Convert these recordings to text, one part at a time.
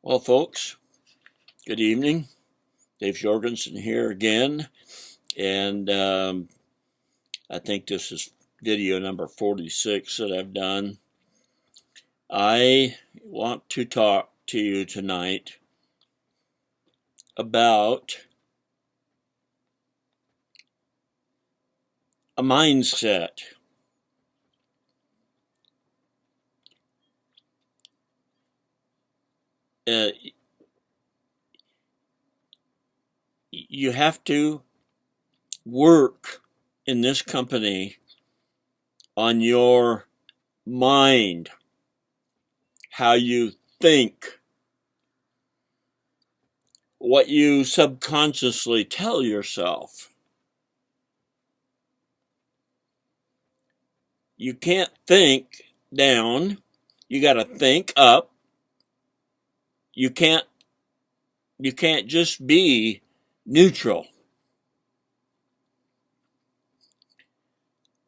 Well, folks, good evening. Dave Jorgensen here again, and I think this is video number 46 that I've done. I want to talk to you tonight about a mindset. You have to work in this company on your mind, how you think, what you subconsciously tell yourself. You can't think down, you got to think up. You can't just be neutral.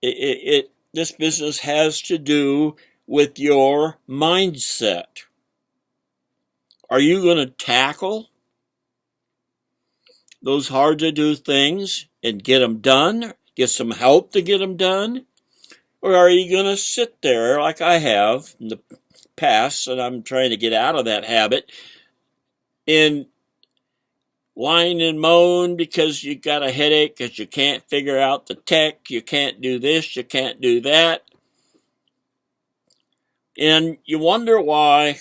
This business has to do with your mindset. Are you going to tackle those hard to do things and get them done? Get some help to get them done? Or are you going to sit there like I have in the past, and I'm trying to get out of that habit, and whine and moan because you got a headache, because you can't figure out the tech, you can't do this, you can't do that. And you wonder why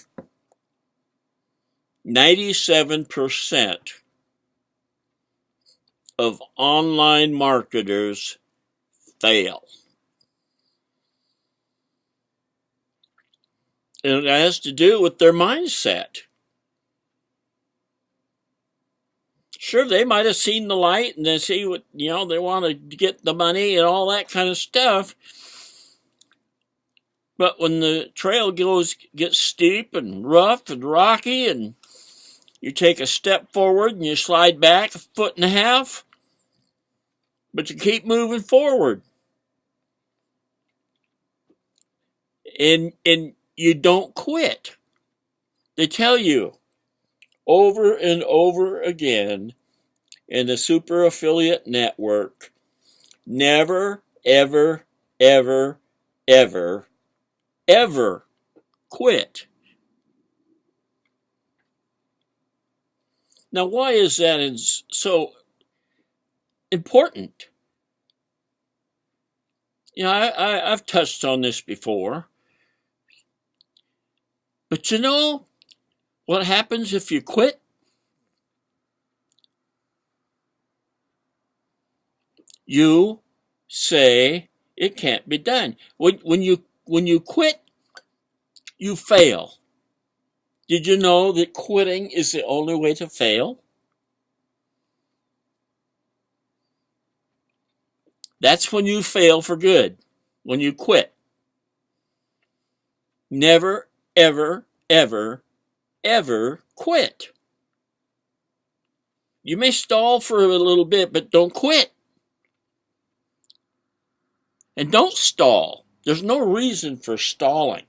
97% of online marketers fail. And it has to do with their mindset. Sure, they might have seen the light and they see what, they want to get the money and all that kind of stuff. But when the trail gets steep and rough and rocky, and you take a step forward and you slide back 1.5 feet, but you keep moving forward. And you don't quit. They tell you over and over again in the Super Affiliate Network, never, ever, ever, ever, ever quit. Now, why is that so important? I've touched on this before. But you know what happens if you quit? You say it can't be done. When you quit, you fail. Did you know that quitting is the only way to fail? That's when you fail for good, when you quit. Never, ever, ever, ever quit. You may stall for a little bit, but don't quit. And don't stall. There's no reason for stalling.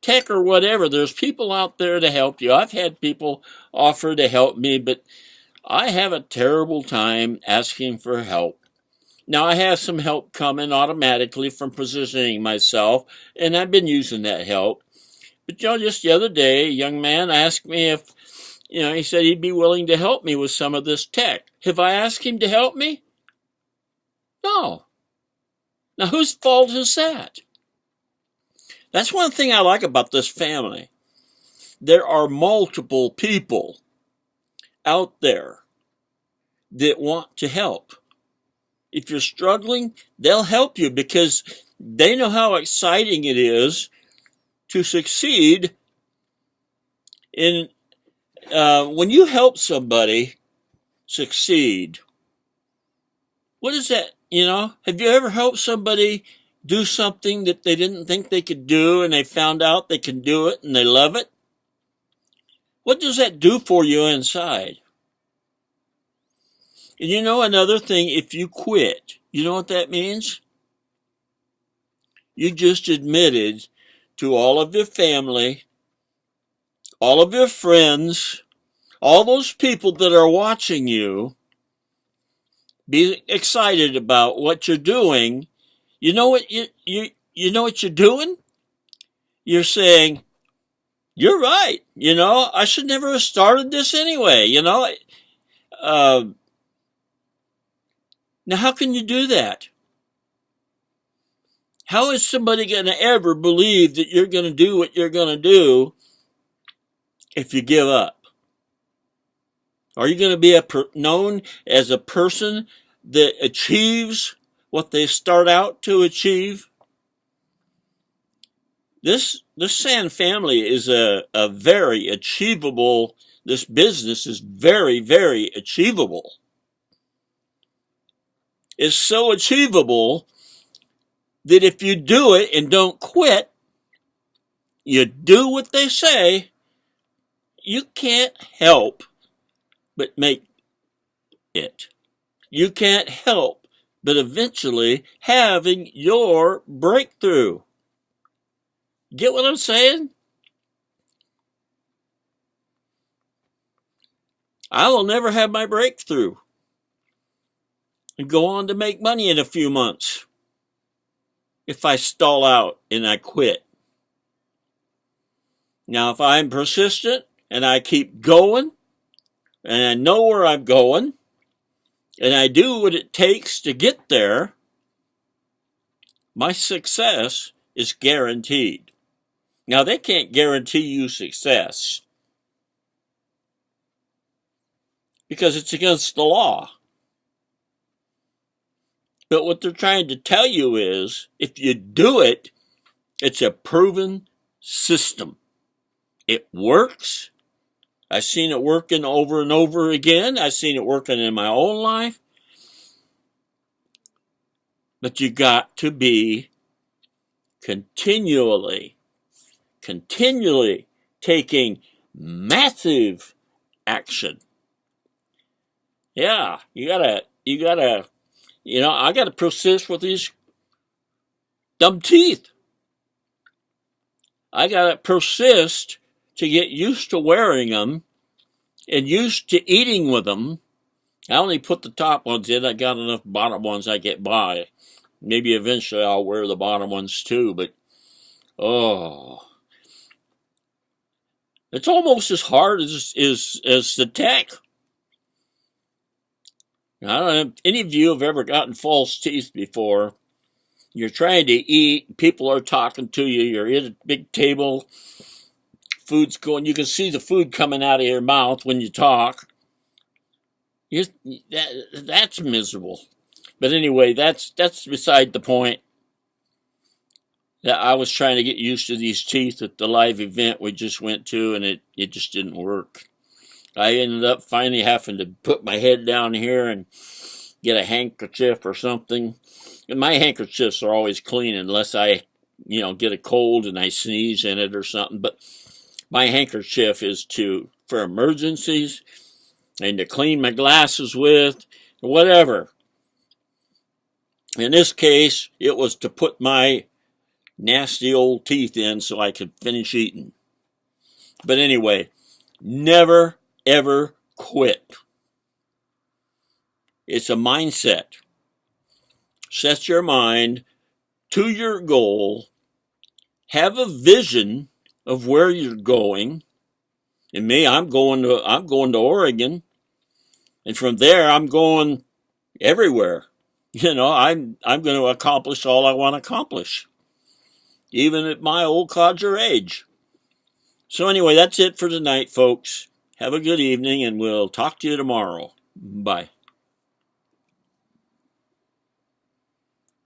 Tech or whatever, there's people out there to help you. I've had people offer to help me, but I have a terrible time asking for help. Now, I have some help coming automatically from positioning myself, and I've been using that help. But, just the other day, a young man asked me if, he said he'd be willing to help me with some of this tech. Have I asked him to help me? No. Now, whose fault is that? That's one thing I like about this family. There are multiple people out there that want to help. If you're struggling, they'll help you because they know how exciting it is to succeed in when you help somebody succeed. What is that? Have you ever helped somebody do something that they didn't think they could do, and they found out they can do it and they love it? What does that do for you inside? And another thing, if you quit, you know what that means? You just admitted to all of your family, all of your friends, all those people that are watching you, be excited about what you're doing. You know what you know what you're doing? You're saying, you're right. I should never have started this anyway. Now how can you do that? How is somebody going to ever believe that you're going to do what you're going to do if you give up? Are you going to be known as a person that achieves what they start out to achieve? This Sand family is a very achievable, this business is very, very achievable. It's so achievable that if you do it and don't quit, you do what they say, you can't help but make it. You can't help but eventually having your breakthrough. Get what I'm saying? I will never have my breakthrough and go on to make money in a few months if I stall out and I quit. Now, if I'm persistent and I keep going and I know where I'm going and I do what it takes to get there, my success is guaranteed. Now, they can't guarantee you success because it's against the law. But what they're trying to tell you is, if you do it, it's a proven system. It works. I've seen it working over and over again. I've seen it working in my own life. But you got to be continually taking massive action. Yeah, you gotta, I gotta persist with these dumb teeth. I gotta persist to get used to wearing them and used to eating with them. I only put the top ones in. I got enough bottom ones I get by. Maybe eventually I'll wear the bottom ones too, but it's almost as hard as the tech. I don't know if any of you have ever gotten false teeth before. You're trying to eat, people are talking to you, you're at a big table, food's going, you can see the food coming out of your mouth when you talk. That's miserable. But anyway, that's beside the point. I was trying to get used to these teeth at the live event we just went to, and it just didn't work. I ended up finally having to put my head down here and get a handkerchief or something. And my handkerchiefs are always clean unless I, get a cold and I sneeze in it or something. But my handkerchief is for emergencies and to clean my glasses with, whatever. In this case, it was to put my nasty old teeth in so I could finish eating. But anyway, never, ever quit. It's a mindset. Set your mind to your goal. Have a vision of where you're going. And me, I'm going to Oregon. And from there, I'm going everywhere. I'm going to accomplish all I want to accomplish, even at my old codger age. So anyway, that's it for tonight, folks. Have a good evening, and we'll talk to you tomorrow. Bye.